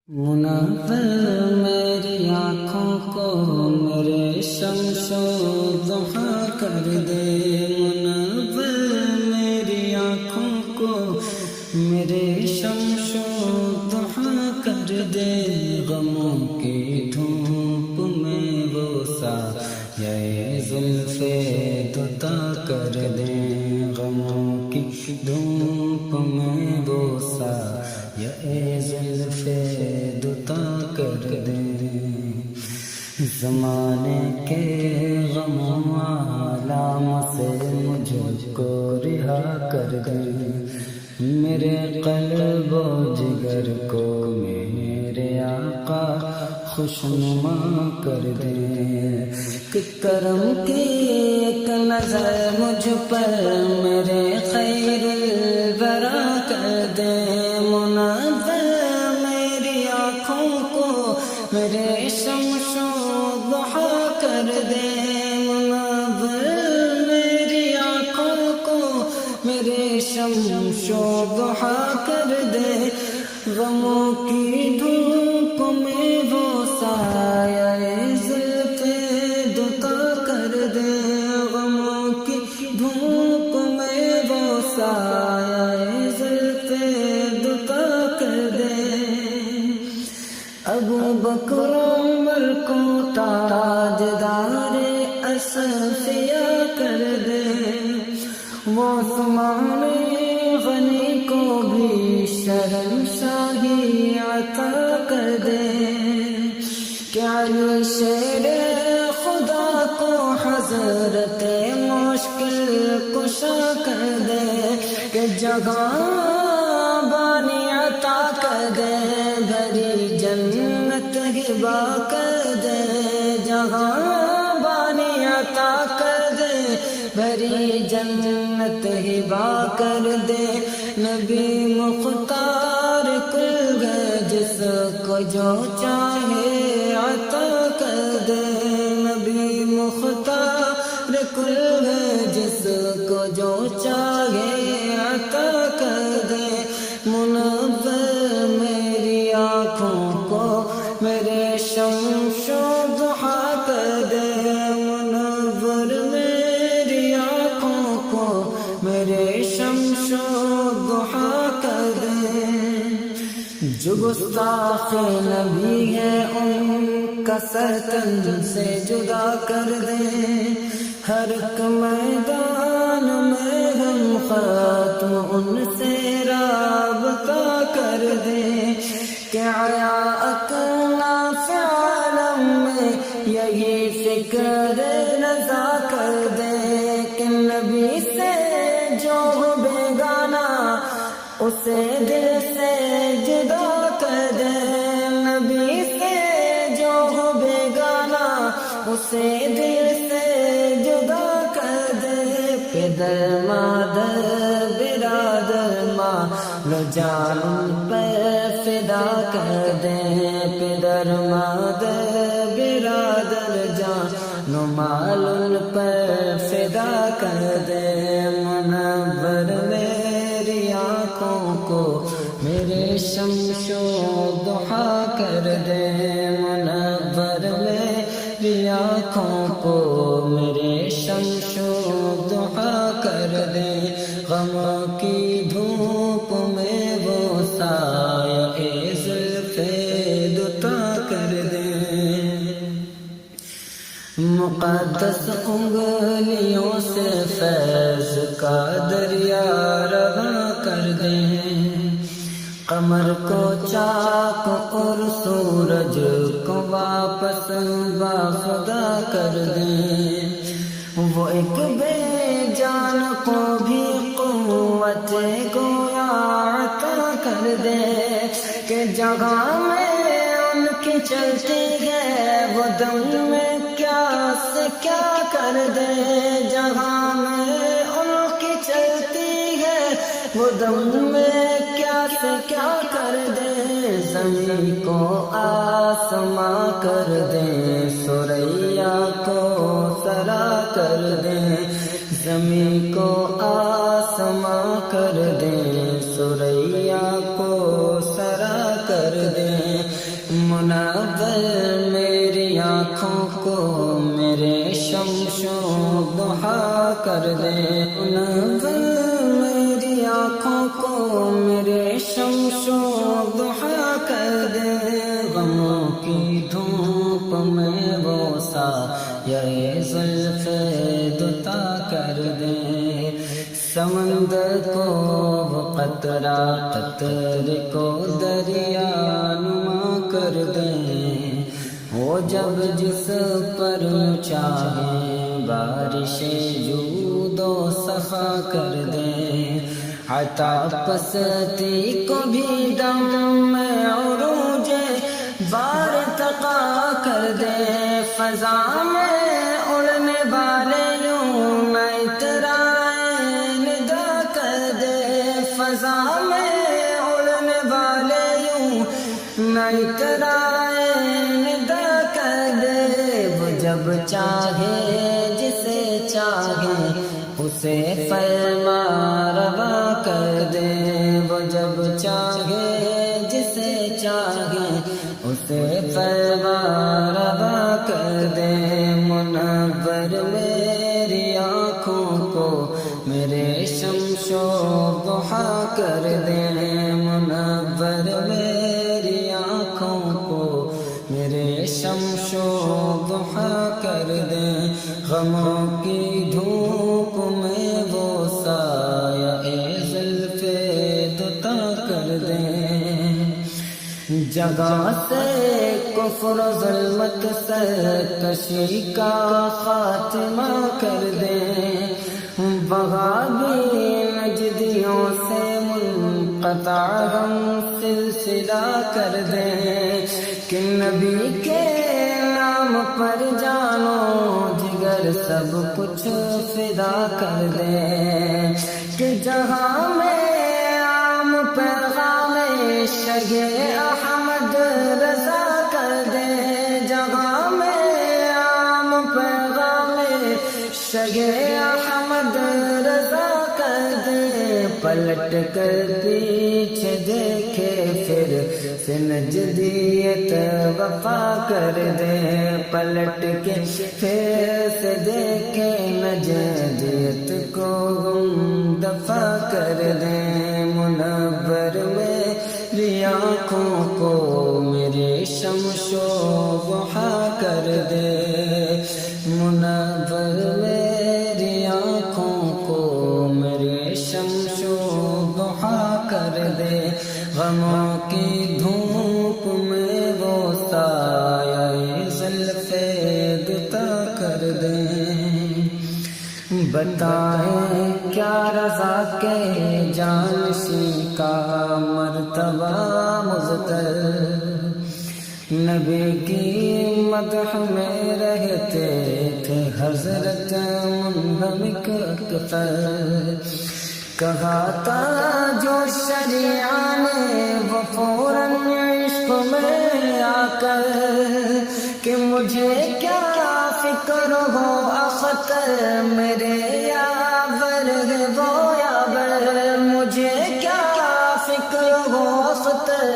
منور میری آنکھوں کو میرے شمس و ضحیٰ کر دے، منور میری آنکھوں کو میرے شمس و ضحیٰ کر دے، غموں کی دھوپ میں وہ سایہ زلف دوتا کر دے، غموں کی دھوپ میں وہ سایہ زلف دوتا کر دے، زمانے کے غموں عالم سے مجھ کو رہا کر دے، میرے قلب و جگر کو میرے آقا خوشنما کر دے، کہ کرم کی ایک نظر مجھ پر میرے خیر الورا کر دے، منور میری آنکھوں کو میرے شمس و ضحیٰ کر دے، منور میری آنکھوں کو میرے شمس و ضحیٰ کر دے، غموں کی دھوپ میں وہ سایہ زلف دوتا کر دے، غموں کی دھوپ میں وہ سایہ زلف دوتا کر دے، ابو بکر عمر کو تاجدار اصفیہ کر دے، وہ عثمان غنی کو بھی شہنشاہی عطا کر دے، کہ علی شیر خدا کو حضرت مشکل کشا کر دے، کہ جگہ بانی عطا کر دے، بھری جنت ہبا کر دے، جگہ بانی عطا کر دے، بھری جنت ہبا کر دے، نبی مختار کل گئے جس کو جو چاہے عطا کر دے، نبی مختار کل گئے جس کو جو چاہے عطا کر دے، منور میری آنکھوں کو میرے شمس و ضحیٰ کر دے، منور میری آنکھوں کو میرے شمس و ضحیٰ کر دے، جو گستاخ نبی ہے ان کا سر تن سے جدا کر دے، ہر ایک میدان میں ہم ختم ان سے رابطہ کر دے، کہ آیا اکنا عالم میں یہی فکر رضا کر دے، کہ نبی سے جو بیگانہ اسے دل سے جدا کر دے، نبی سے جو بیگانہ اسے دل سے جدا کر دے، پدر مادر برادر ماں لو جان پر فدا کر دے، پدر مادر برادر جان و مال ان پر فدا کر دے، منور میری آنکھوں کو میرے شمس و ضحیٰ کر دے، منور میری آنکھوں کو میرے شمس و ضحیٰ کر دے، غموں کی دھوپ میں وہ سایہ زلف دوتا کر دے، مقدس انگلیوں سے فیض کا دریا رواں کر دے، قمر کو چاک اور سورج کو واپس باخدا کر دے، وہ ایک بے جان کو بھی قوت گویا عطا کر دے، کہ جگہ میں ان کی چلتی ہے وہ دم میں کیا سے کیا کر دے، جگہ میں ان کی چلتی ہے وہ دم میں کیا سے کیا کر دے، زمین کو آسماں کر دے، ثریا کو سرا کر دے، زمین کو آسماں کر دے، ثریا کو سرا کر دے، منور میری آنکھوں کو میرے شمس و ضحیٰ کر دے، منور میری آنکھوں کو میرے شمس و ضحیٰ کر دے، غموں کی دھوپ میں وہ سایہ زلف دوتا کر دے، سمندر کو وہ قطرہ قطرے کو دریا نما کر دیں، وہ جب جس پر چاہیں بارش جود و سخا کر دیں، عطا پستی کو بھی دم میں عروج بار تقا کر دے، فضا میں اڑنے والے یوں میں اترائے ندا کر دے، فضا میں اڑنے والے یوں میں اترائے ندا کر دے، وہ جب چاہے جسے چاہے اسے فرما روا کر دے، وہ جب چاہے جسے چاہے اسے فرما روا کر دے، منور میری آنکھوں کو میرے شمس و ضحیٰ کر دے، منور میری آنکھوں کو میرے شمس و ضحیٰ کر دے، غموں کی دھوپ میں وہ سایہ زلف دوتا کر دے، جگہ سے کفر و ظلمت سرکشی کا خاتمہ کر دے، وہابی نجدیوں سے منقطع ہم سلسلہ کر دے، کہ نبی کے نام پر جانو جگر سب کچھ فدا کر دے، کہ جہاں میں عام پیغام شگ احمد رضا کر دے، جہاں میں عام پیغام شگ احمد رضا کر دے، پلٹ کر پیچھے دیکھے پھر نجدیت وفا کر دے، پلٹ کے پھر سے دیکھے نجدیت کو غم دفع کر دے، منور میری آنکھوں کو میرے شمس و ضحیٰ کر دے، منور میری آنکھوں کو میرے شمس و ضحیٰ کر دے، غموں کی دھوپ میں وہ سایہ زلف دوتا کر دے، بتائیں کیا رضا کے جانشین کا مرتبہ مضطر، نبی کی مدح میں رہتے تھے حضرت منہمک اکثر، کہا تھا جو شریعہ نے وہ فوراً عشق میں آ کر، کہ مجھے کیا فکر ہو اختر میرے یاور ہے وہ یاور، مجھے کیا فکر ہو اختر،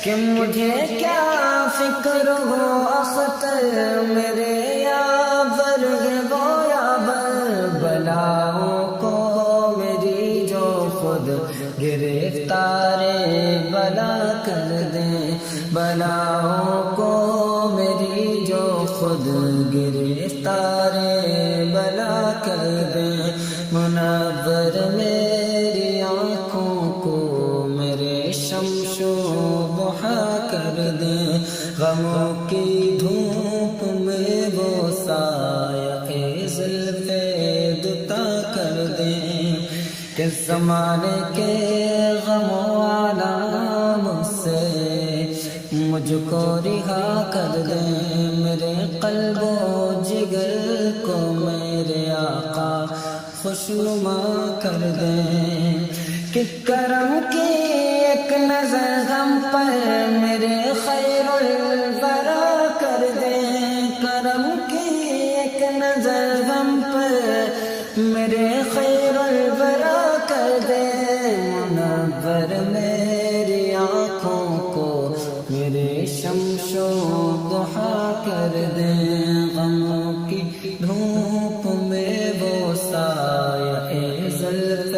کہ مجھے کیا فکر ہو اختر میرے یاور ہے وہ یاور، بلاؤں کو میری جو خود گرفتار بلا کر دیں، بلاؤں کو میری جو خود گرفتار بلا کر دیں، منور میری آنکھوں کو میرے شمس و ضحیٰ کر دیں، غموں کی دھوپ میں وہ سایہ زلف دوتا کر دیں، کہ زمانے کے غم و آلام سے مجھ کو رہا کر دیں، میرے قلب و جگر کو میرے آقا خوشنما کر دیں، کہ کرم کی ایک نظر غم پر میرے خیر الورا کر دیں، کرم کی ایک نظر غم پر میرے خیر الورا کر دیں، منور میری آنکھوں کو میرے شمس و ضحا کر دیں، غموں کی دھوپ میں وہ سایہ زلف